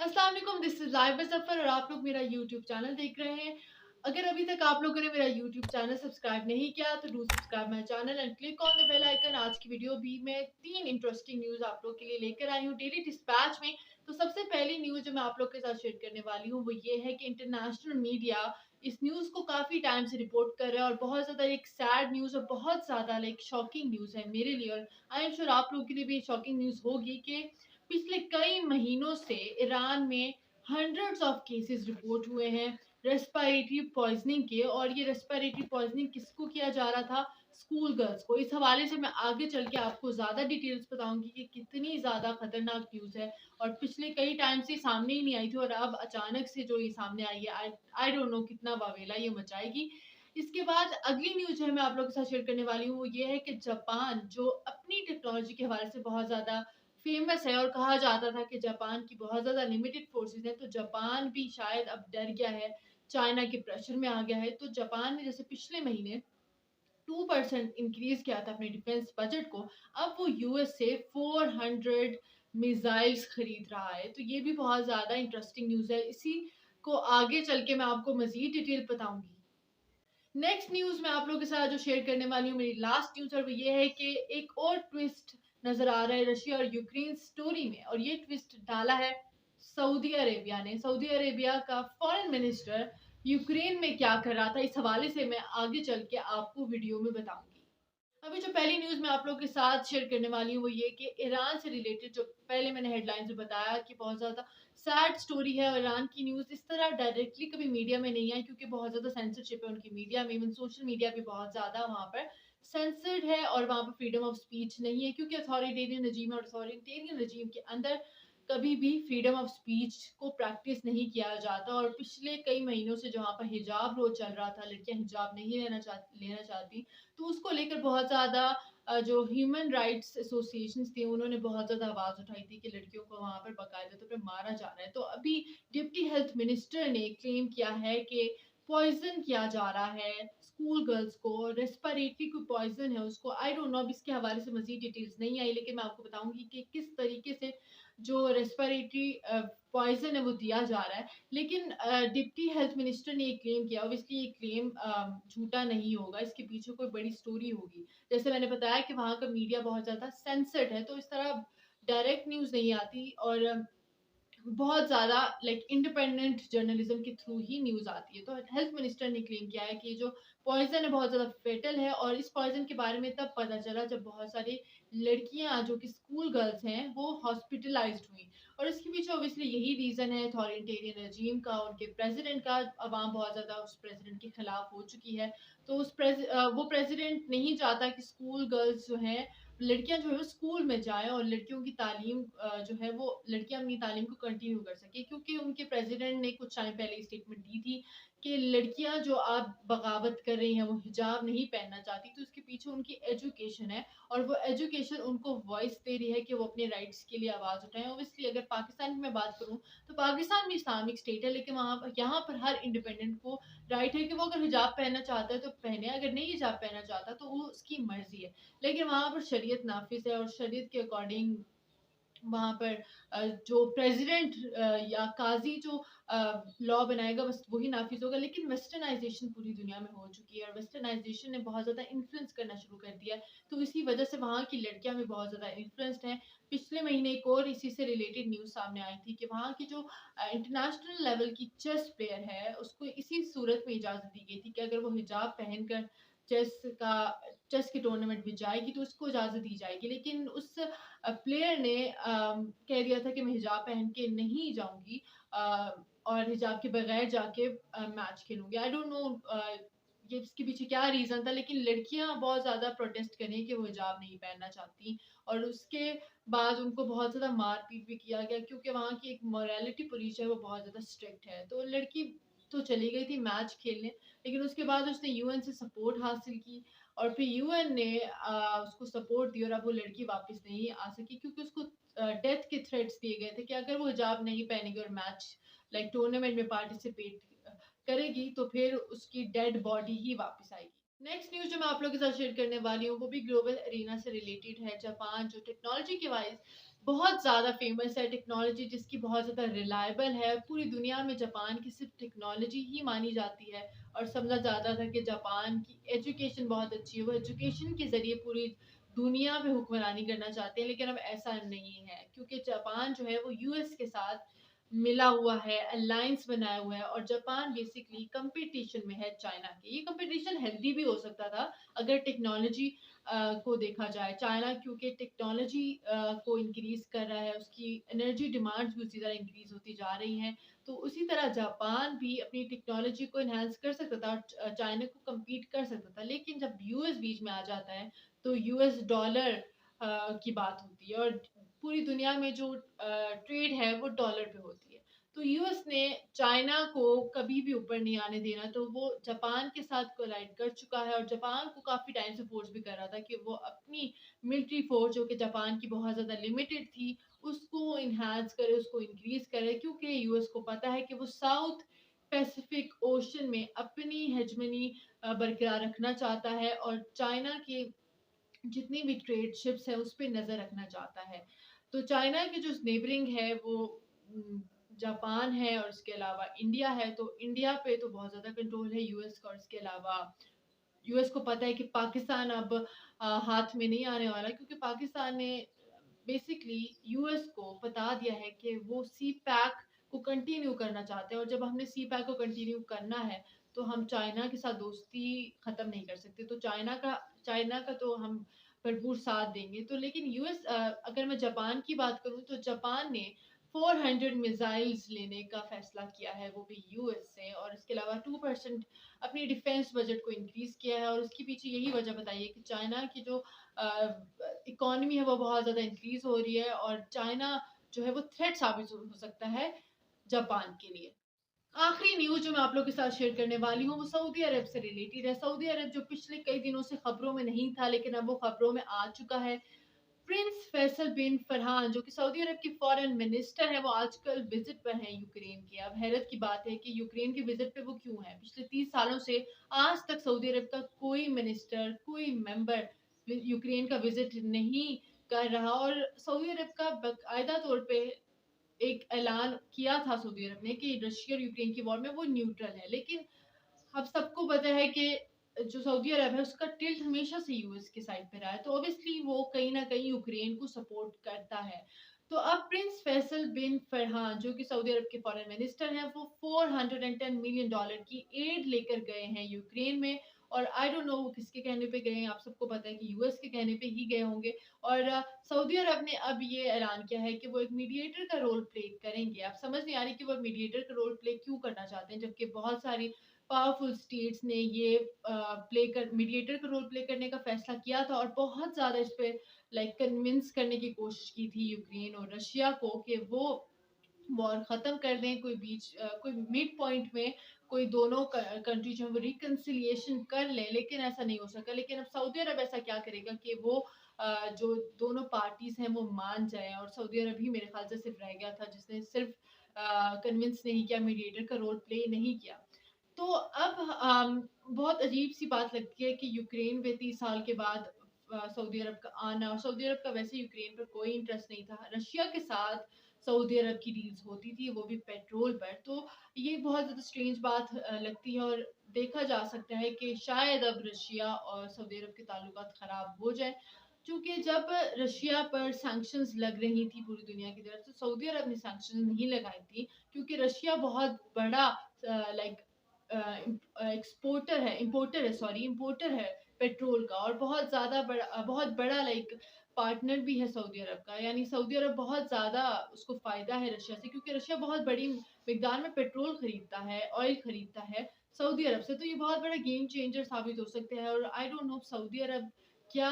अस्सलाम वालेकुम, this is live bye सफ़र और आप लोग मेरा यूट्यूब चैनल देख रहे हैं। अगर अभी तक आप लोगों ने मेरा यूट्यूब चैनल सब्सक्राइब नहीं किया तो do subscribe my channel and click on the bell icon. आज की वीडियो भी मैं 3 इंटरेस्टिंग न्यूज़ आप लोग के लिए लेकर आई हूँ डेली डिस्पैच में। तो सबसे पहली न्यूज़ जो मैं आप लोग के साथ शेयर करने वाली हूँ वो ये है कि इंटरनेशनल मीडिया इस न्यूज़ को काफ़ी टाइम से रिपोर्ट कर रहा है और बहुत ज़्यादा एक सैड न्यूज़ और बहुत ज़्यादा शॉकिंग न्यूज़ है मेरे लिए और आई एम श्योर आप लोगों के लिए भी शॉकिंग न्यूज़ होगी कि पिछले कई महीनों से ईरान में हंड्रेड्स ऑफ केसेस रिपोर्ट हुए हैं रेस्पिरेटरी पॉइजनिंग के। और ये रेस्पिरेटरी पॉइजनिंग किसको किया जा रहा था? स्कूल गर्ल्स को। इस हवाले से मैं आगे चल के आपको ज़्यादा डिटेल्स बताऊंगी कि कितनी ज़्यादा खतरनाक न्यूज़ है और पिछले कई टाइम से सामने ही नहीं आई थी और अब अचानक से जो ये सामने आई है, आई डोंट नो कितना वावेला ये मचाएगी। इसके बाद अगली न्यूज़ जो है मैं आप लोगों के साथ शेयर करने वाली हूँ वो ये है कि जापान जो अपनी टेक्नोलॉजी के हवाले से बहुत ज़्यादा फेमस है और कहा जाता था कि जापान की बहुत ज़्यादा लिमिटेड फोर्सेस हैं, तो जापान भी शायद अब डर गया है, चाइना के प्रेशर में आ गया है। तो जापान ने जैसे पिछले महीने 2% इंक्रीज किया था अपने डिफेंस बजट को, अब वो यूएस से 400 मिसाइल्स खरीद रहा है। तो ये भी बहुत ज़्यादा इंटरेस्टिंग न्यूज़ है। इसी को आगे चल के मैं आपको मज़ीद डिटेल बताऊंगी। नेक्स्ट न्यूज़ मैं आप लोगों के साथ जो शेयर करने वाली हूँ, मेरी लास्ट न्यूज़, और वो ये है कि एक और ट्विस्ट नज़र आ रहा है रशिया और यूक्रेन स्टोरी में, और ये ट्विस्ट डाला है सऊदी अरेबिया ने। सऊदी अरेबिया का फॉरेन मिनिस्टर यूक्रेन में क्या कर रहा था, इस हवाले से मैं आगे चल के आपको वीडियो में बताऊंगी। अभी जो पहली न्यूज़ मैं आप लोगों के साथ शेयर करने वाली हूँ वो ये कि ईरान से रिलेटेड, जो पहले मैंने हेडलाइन से बताया कि बहुत ज़्यादा सैड स्टोरी है और ईरान की न्यूज़ इस तरह डायरेक्टली कभी मीडिया में नहीं आई क्योंकि बहुत ज़्यादा सेंसरशिप है उनकी मीडिया में। इवन सोशल मीडिया भी बहुत ज़्यादा वहाँ पर सेंसर्ड है और वहाँ पर फ्रीडम ऑफ स्पीच नहीं है क्योंकि अथॉरिटेरियन रजीम है और अथॉरिटेरियन रजीम के अंदर कभी भी फ्रीडम ऑफ स्पीच को प्रैक्टिस नहीं किया जाता। और पिछले कई महीनों से जहाँ पर हिजाब रोज चल रहा था, लड़कियां हिजाब नहीं लेना चाहती, तो उसको लेकर बहुत ज़्यादा जो ह्यूमन राइट्स एसोसिएशंस थे उन्होंने बहुत ज़्यादा आवाज़ उठाई थी कि लड़कियों को वहाँ पर बाकायदा तौर पे मारा जा रहा है। तो अभी डिप्टी हेल्थ मिनिस्टर ने क्लेम किया है कि पॉइजन किया जा रहा है स्कूल गर्ल्स को, रेस्पिरेटरी कोई पॉइजन है उसको, आई डोंट नो, अब इसके हवाले से मजीद डिटेल्स नहीं आई, लेकिन मैं आपको बताऊंगी कि किस तरीके से जो रेस्पिरेटरी पॉइजन है वो दिया जा रहा है। लेकिन डिप्टी हेल्थ मिनिस्टर ने ये क्लेम किया, ऑब्वियसली ये क्लेम झूठा नहीं होगा, इसके पीछे कोई बड़ी स्टोरी होगी। जैसे मैंने बताया कि वहाँ का मीडिया बहुत ज़्यादा सेंसर्ड है, तो इस तरह डायरेक्ट न्यूज़ नहीं आती और बहुत ज़्यादा इंडिपेंडेंट जर्नलिज्म के थ्रू ही न्यूज़ आती है। तो हेल्थ मिनिस्टर ने क्लेम किया है कि जो पॉइज़न है बहुत ज़्यादा फेटल है और इस पॉइज़न के बारे में तब पता चला जब बहुत सारी लड़कियाँ जो कि स्कूल गर्ल्स हैं वो हॉस्पिटलाइज्ड हुई। और इसके पीछे ऑब्वियसली यही रीज़न है अथॉरिटेरियन रजीम का, उनके प्रेसिडेंट का। अवाम बहुत ज़्यादा उस प्रेसिडेंट के खिलाफ हो चुकी है। तो वो प्रेसिडेंट नहीं चाहता कि स्कूल गर्ल्स जो हैं, लड़कियां जो है वो स्कूल में जाएँ और लड़कियों की तालीम जो है वो लड़कियां अपनी तालीम को कंटिन्यू कर सके, क्योंकि उनके प्रेसिडेंट ने कुछ टाइम पहले स्टेटमेंट दी थी कि लड़कियां जो आप बगावत कर रही हैं वो हिजाब नहीं पहनना चाहती, तो उसके पीछे उनकी एजुकेशन है और वो एजुकेशन उनको वॉइस दे रही है कि वो अपने राइट्स के लिए आवाज़ उठाएं। ऑब्वियसली अगर पाकिस्तान की मैं बात करूं तो पाकिस्तान भी इस्लामिक स्टेट है, लेकिन वहाँ पर यहाँ पर हर इंडिपेंडेंट को राइट है कि वो अगर हिजाब पहनना चाहता है तो पहने, अगर नहीं हिजाब पहनना चाहता तो वो उसकी मर्जी है। लेकिन वहाँ पर शरीयत नाफिज है और शरीयत के अकॉर्डिंग वहाँ पर जो प्रेसिडेंट या काजी जो लॉ बनाएगा बस वही नाफिज होगा। लेकिन वेस्टर्नाइजेशन पूरी दुनिया में हो चुकी है और वेस्टर्नाइजेशन ने बहुत ज़्यादा इन्फ्लुएंस करना शुरू कर दिया है, तो इसी वजह से वहाँ की लड़कियां भी बहुत ज़्यादा इन्फ्लुएंस्ड हैं। पिछले महीने एक और इसी से रिलेटेड न्यूज़ सामने आई थी कि वहाँ की जो इंटरनेशनल लेवल की चेस प्लेयर है उसको इसी सूरत में इजाज़त दी गई थी कि अगर वो हिजाब पहनकर चेस का चेस के टूर्नामेंट में जाएगी तो उसको इजाज़त दी जाएगी। लेकिन उस प्लेयर ने कह दिया था कि मैं हिजाब पहन के नहीं जाऊँगी और हिजाब के बगैर जाके मैच खेलूँगी। आई डोंट नो ये इसके पीछे क्या रीज़न था, लेकिन लड़कियाँ बहुत ज़्यादा प्रोटेस्ट कर रही हैं कि वो हिजाब नहीं पहनना चाहती और उसके बाद उनको बहुत ज़्यादा मार-पीट भी किया गया क्योंकि वहाँ की एक मोरालिटी पुलिस है वो बहुत ज़्यादा स्ट्रिक्ट है। तो लड़की तो चली गई थी मैच खेलने, लेकिन उसके बाद उसने यूएन से सपोर्ट हासिल की और फिर यूएन ने उसको सपोर्ट दी और अब वो लड़की वापस नहीं आ सकी क्योंकि उसको डेथ के थ्रेट्स दिए गए थे कि अगर वो हिजाब नहीं पहनेगी और मैच टूर्नामेंट में पार्टिसिपेट करेगी तो फिर उसकी डेड बॉडी ही वापस आएगी। नेक्स्ट न्यूज़ जो मैं आप लोगों के साथ शेयर करने वाली हूँ वो भी ग्लोबल एरिना से रिलेटेड है। जापान जो टेक्नोलॉजी के वाइज बहुत ज़्यादा फ़ेमस है, टेक्नोलॉजी जिसकी बहुत ज़्यादा रिलायबल है। पूरी दुनिया में जापान की सिर्फ़ टेक्नोलॉजी ही मानी जाती है और समझा जाता था कि जापान की एजुकेशन बहुत अच्छी है। वो एजुकेशन के ज़रिए पूरी दुनिया पे हुक्मरानी करना चाहते हैं, लेकिन अब ऐसा नहीं है क्योंकि जापान जो है वो यूएस के साथ मिला हुआ है, अलायंस बनाया हुआ है और जापान बेसिकली कॉम्पिटिशन में है चाइना के। ये कॉम्पिटिशन हेल्दी भी हो सकता था अगर टेक्नोलॉजी को देखा जाए। चाइना क्योंकि टेक्नोलॉजी को इंक्रीज़ कर रहा है, उसकी एनर्जी डिमांड्स भी उसी तरह इंक्रीज़ होती जा रही हैं। तो उसी तरह जापान भी अपनी टेक्नोलॉजी को एनहांस कर सकता था और चाइना को कम्पीट कर सकता था। लेकिन जब यूएस बीच में आ जाता है, तो यूएस डॉलर की बात होती है और पूरी दुनिया में जो ट्रेड है वो डॉलर पे होती है। तो यूएस ने चाइना को कभी भी ऊपर नहीं आने देना, तो वो जापान के साथ कोलाइड कर चुका है और जापान को काफ़ी टाइम से फ़ोर्स भी कर रहा था कि वो अपनी मिलिट्री फ़ोर्स जो कि जापान की बहुत ज़्यादा लिमिटेड थी, उसको एनहांस करे, उसको इंक्रीज़ करे क्योंकि यूएस को पता है कि वो साउथ पैसिफिक ओशन में अपनी हेजेमनी बरकरार रखना चाहता है और चाइना के जितनी भी ट्रेड शिप्स है उस पे नज़र रखना चाहता है। तो चाइना की जो नेबरिंग है वो उम, जापान है और इसके अलावा इंडिया है, तो इंडिया पे तो बहुत ज़्यादा कंट्रोल है यूएस का और इसके अलावा यूएस को पता है कि पाकिस्तान अब हाथ में नहीं आने वाला क्योंकि पाकिस्तान ने बेसिकली यूएस को बता दिया है कि वो सी पैक को कंटिन्यू करना चाहते हैं और जब हमने सी पैक को कंटिन्यू करना है तो हम चाइना के साथ दोस्ती खत्म नहीं कर सकते। तो चाइना का तो हम भरपूर साथ देंगे। तो लेकिन यूएस अगर मैं जापान की बात करूँ तो जापान ने 400 मिसाइल्स लेने का फैसला किया है, वो भी यूएस से और इसके अलावा 2% अपनी डिफेंस बजट को इंक्रीज़ किया है और उसके पीछे यही वजह बताई है कि चाइना की जो इकोनॉमी है वो बहुत ज़्यादा इंक्रीज़ हो रही है और चाइना जो है वो थ्रेट साबित हो सकता है जापान के लिए। आखिरी न्यूज़ जो मैं आप लोगों के साथ शेयर करने वाली हूँ वो सऊदी अरब से रिलेटेड है। सऊदी अरब जो पिछले कई दिनों से खबरों में नहीं था लेकिन अब वो खबरों में आ चुका है। प्रिंस फैसल बिन फरहान जो कि सऊदी अरब के फॉरेन मिनिस्टर हैं वो आजकल विजिट पर हैं यूक्रेन के। अब हैरत की बात है कि यूक्रेन के विजिट पे वो क्यों हैं? पिछले 30 सालों से आज तक सऊदी अरब का कोई मिनिस्टर, कोई मेंबर यूक्रेन का विजिट नहीं कर रहा और सऊदी अरब का बाकायदा तौर पे एक ऐलान किया था सऊदी अरब ने कि रशिया और यूक्रेन की वॉर में वो न्यूट्रल है। लेकिन अब सबको पता है कि जो सऊदी अरब है उसका टिल्ट हमेशा से यूएस के साइड पे रहा है, तो ऑब्वियसली वो कहीं न कहीं यूक्रेन को सपोर्ट करता है। तो अब प्रिंस फैसल बिन फरहान जो कि सऊदी अरब के फॉरेन मिनिस्टर हैं, वो $410 मिलियन की एड लेकर गए हैं यूक्रेन में और आई डोंट नो वो किसके कहने पे गए हैं, आप सबको पता है कि यूएस के कहने पे ही गए होंगे और सऊदी अरब ने अब ये ऐलान किया है कि वो एक मीडिएटर का रोल प्ले करेंगे। अब समझ नहीं आ रही कि वो मीडिएटर का रोल प्ले क्यों करना चाहते हैं, जबकि बहुत सारी पावरफुल स्टेट्स ने ये प्ले कर मीडिएटर का रोल प्ले करने का फैसला किया था और बहुत ज़्यादा इस पे लाइक कन्विंस करने की कोशिश की थी यूक्रेन और रशिया को कि वो वॉर ख़त्म कर दें, कोई मिड पॉइंट में कोई दोनों कंट्री जो है वो रिकंसिलिएशन कर लें, लेकिन ऐसा नहीं हो सका। लेकिन अब सऊदी अरब ऐसा क्या करेगा कि वो जो दोनों पार्टीज़ हैं वो मान जाएँ और सऊदी अरब ही मेरे ख़्याल से सिर्फ रह गया था जिसने सिर्फ कन्विंस नहीं किया, मीडिएटर का रोल प्ले नहीं किया। तो अब बहुत अजीब-सी बात लगती है कि यूक्रेन पे 30 साल के बाद सऊदी अरब का आना और सऊदी अरब का वैसे यूक्रेन पर कोई इंटरेस्ट नहीं था। रशिया के साथ सऊदी अरब की डील्स होती थी, वो भी पेट्रोल पर। तो ये बहुत ज़्यादा स्ट्रेंज बात लगती है और देखा जा सकता है कि शायद अब रशिया और सऊदी अरब के ताल्लुकात ख़राब हो जाएँ। क्योंकि जब रशिया पर सैंक्शंस लग रही थी पूरी दुनिया की तरफ से, सऊदी अरब ने सैंक्शंस नहीं लगाई थी क्योंकि रशिया बहुत बड़ा लाइक इम्पोर्टर है पेट्रोल का और बहुत बड़ा लाइक पार्टनर भी है सऊदी अरब का। यानी सऊदी अरब बहुत ज़्यादा उसको फ़ायदा है रशिया से क्योंकि रशिया बहुत बड़ी मिकदार में पेट्रोल खरीदता है, ऑयल खरीदता है सऊदी अरब से। तो ये बहुत बड़ा गेम चेंजर साबित हो सकते हैं और आई डोंट नो सऊदी अरब क्या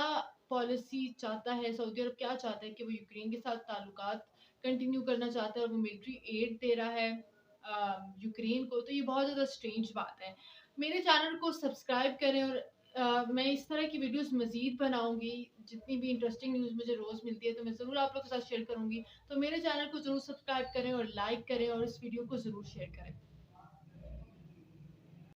पॉलिसी चाहता है, सऊदी अरब क्या चाहता है कि वो यूक्रेन के साथ ताल्लुकात कंटिन्यू करना चाहता है और वो मिलिट्री एड दे रहा है यूक्रेन को, तो ये बहुत ज़्यादा स्ट्रेंज बात है। मेरे चैनल को सब्सक्राइब करें और मैं इस तरह की वीडियोस मज़ीद बनाऊँगी, जितनी भी इंटरेस्टिंग न्यूज़ मुझे रोज़ मिलती है, तो मैं ज़रूर आप लोगों के साथ शेयर करूँगी। तो मेरे चैनल को ज़रूर सब्सक्राइब करें और लाइक करें और इस वीडियो को ज़रूर शेयर करें।